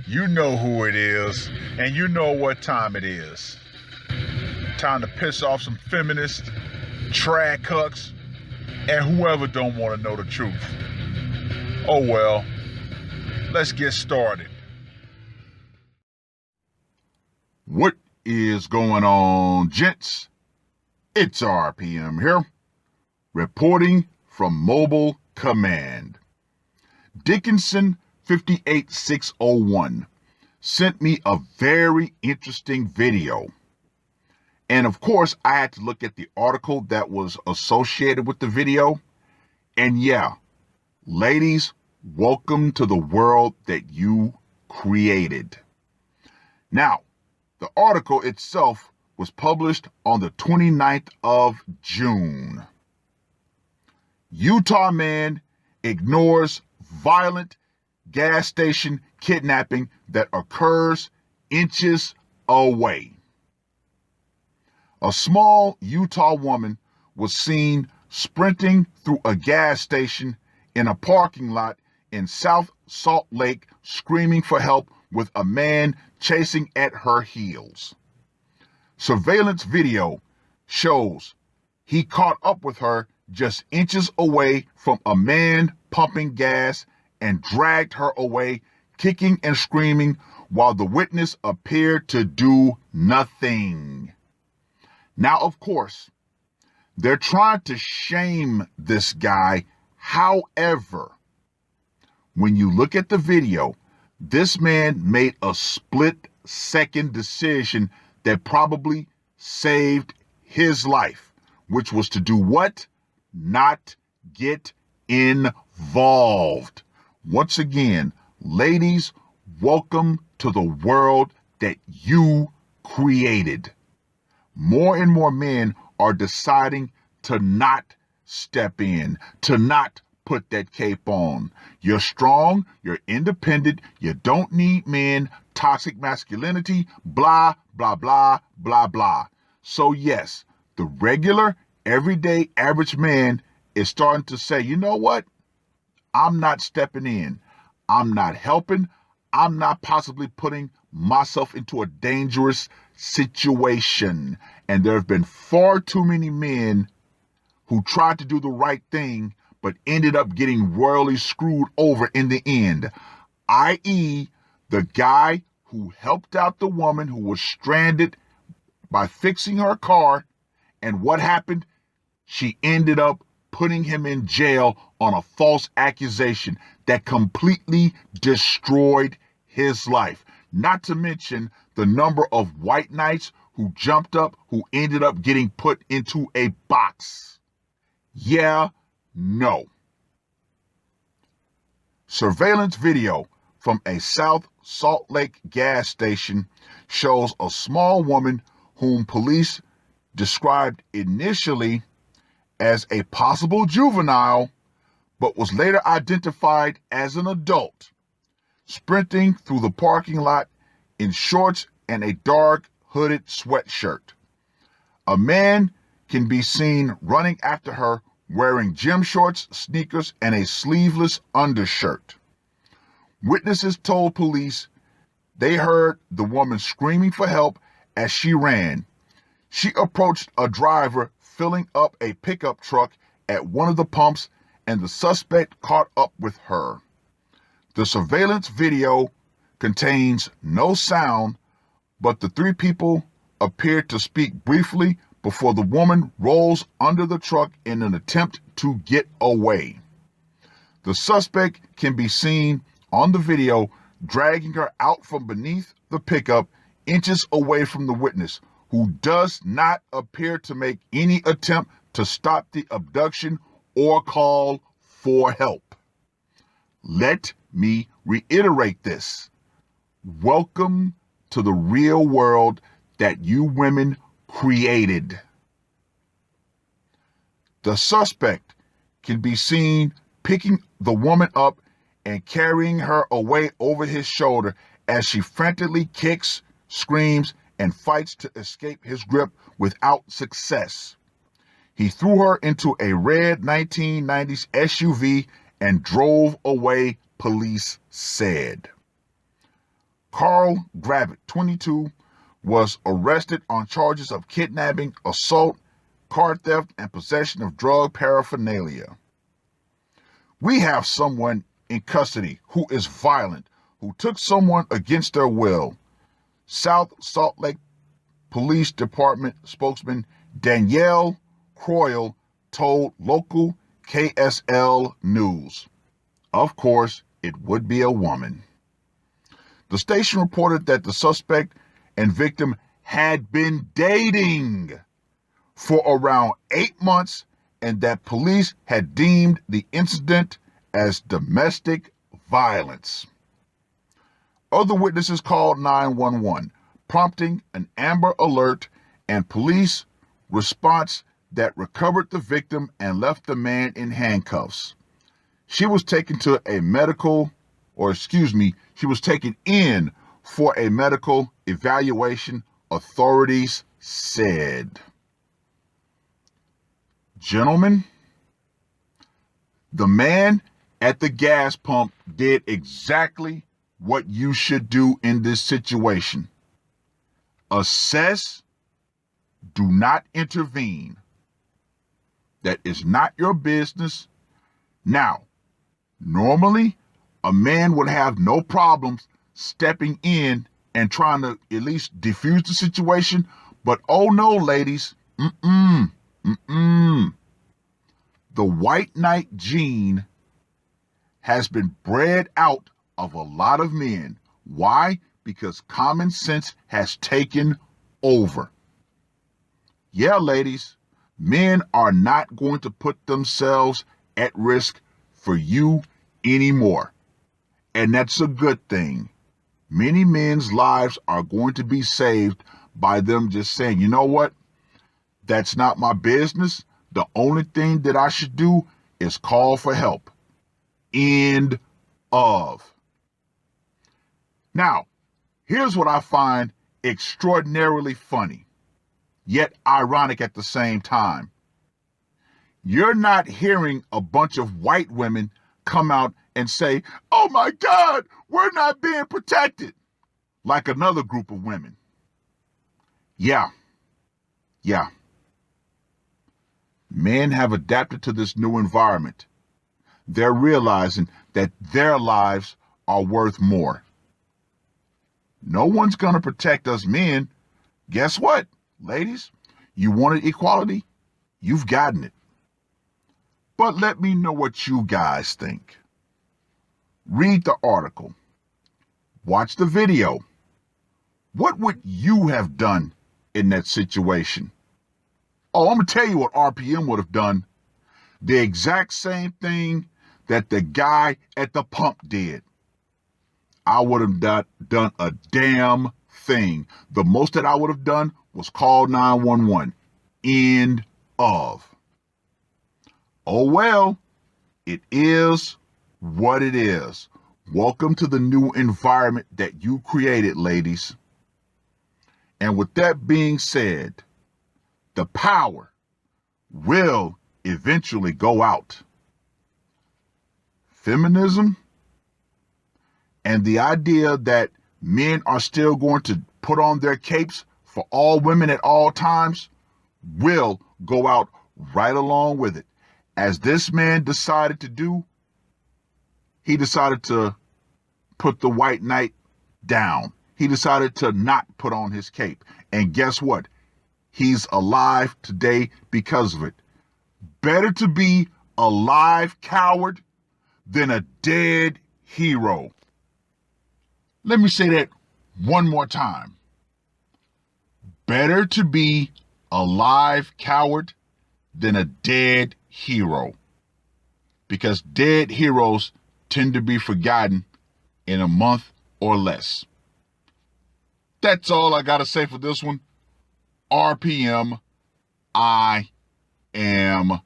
You know who it is, and you know what time it is. Time to piss off some feminists, trad cucks, and whoever don't want to know the truth. Oh well, let's get started. What is going on, gents? It's R.P.M. here, reporting from Mobile Command. Dickinson 58601 sent me a very interesting video. And of course, I had to look at the article that was associated with the video. And yeah, ladies, welcome to the world that you created. Now, the article itself was published on the 29th of June. Utah man ignores violent gas station kidnapping that occurs inches away. A small Utah woman was seen sprinting through a gas station in a parking lot in South Salt Lake, screaming for help with a man chasing at her heels. Surveillance video shows he caught up with her just inches away from a man pumping gas and dragged her away, kicking and screaming, while the witness appeared to do nothing. Now, of course, they're trying to shame this guy. However, when you look at the video, this man made a split-second decision that probably saved his life, which was to do what? Not get involved. Once again, ladies, welcome to the world that you created. More and more men are deciding to not step in, to not put that cape on. You're strong, you're independent, you don't need men, toxic masculinity, blah, blah, blah, blah, blah. So yes, the regular, everyday, average man is starting to say, you know what? I'm not stepping in. I'm not helping. I'm not possibly putting myself into a dangerous situation. And there have been far too many men who tried to do the right thing but ended up getting royally screwed over in the end, i.e. the guy who helped out the woman who was stranded by fixing her car, and what happened? She ended up putting him in jail on a false accusation that completely destroyed his life. Not to mention the number of white knights who jumped up, who ended up getting put into a box. Yeah, no. Surveillance video from a South Salt Lake gas station shows a small woman whom police described initially as a possible juvenile, but was later identified as an adult, sprinting through the parking lot in shorts and a dark hooded sweatshirt. A man can be seen running after her wearing gym shorts, sneakers, and a sleeveless undershirt. Witnesses told police they heard the woman screaming for help as she ran. She approached a driver filling up a pickup truck at one of the pumps, and the suspect caught up with her. The surveillance video contains no sound, but the three people appeared to speak briefly before the woman rolls under the truck in an attempt to get away. The suspect can be seen on the video dragging her out from beneath the pickup, inches away from the witness, who does not appear to make any attempt to stop the abduction or call for help. Let me reiterate this. Welcome to the real world that you women created. The suspect can be seen picking the woman up and carrying her away over his shoulder as she frantically kicks, screams, and fights to escape his grip without success. He threw her into a red 1990s SUV and drove away police said. Carl Gravett, 22, was arrested on charges of kidnapping, assault, car theft, and possession of drug paraphernalia. We have someone in custody who is violent, who took someone against their will. South Salt Lake Police Department spokesman Danielle Croyle told local KSL News. Of course, it would be a woman. The station reported that the suspect and victim had been dating for around 8 months and that police had deemed the incident as domestic violence. Other witnesses called 911, prompting an Amber Alert and police response that recovered the victim and left the man in handcuffs. She was taken in for a medical evaluation, authorities said. Gentlemen, the man at the gas pump did exactly what you should do in this situation. Assess, do not intervene. That is not your business. Now, normally, a man would have no problems stepping in and trying to at least defuse the situation, but oh no, ladies, the white knight gene has been bred out of a lot of men. Why? Because common sense has taken over. Yeah, ladies, men are not going to put themselves at risk for you anymore. And that's a good thing. Many men's lives are going to be saved by them just saying, you know what? That's not my business. The only thing that I should do is call for help. End of. Now, here's what I find extraordinarily funny, yet ironic at the same time. You're not hearing a bunch of white women come out and say, oh my God, we're not being protected, like another group of women. Yeah. Men have adapted to this new environment. They're realizing that their lives are worth more. No one's going to protect us men. Guess what, ladies? You wanted equality? You've gotten it. But let me know what you guys think. Read the article. Watch the video. What would you have done in that situation? Oh, I'm going to tell you what R.P.M. would have done. The exact same thing that the guy at the pump did. I would have done a damn thing. The most that I would have done was call 911. End of. Oh well, it is what it is. Welcome to the new environment that you created, ladies. And with that being said, the power will eventually go out. Feminism and the idea that men are still going to put on their capes for all women at all times will go out right along with it. As this man decided to do, he decided to put the white knight down. He decided to not put on his cape. And guess what? He's alive today because of it. Better to be a live coward than a dead hero. Let me say that one more time. Better to be a live coward than a dead hero. Because dead heroes tend to be forgotten in a month or less. That's all I got to say for this one. R.P.M. I am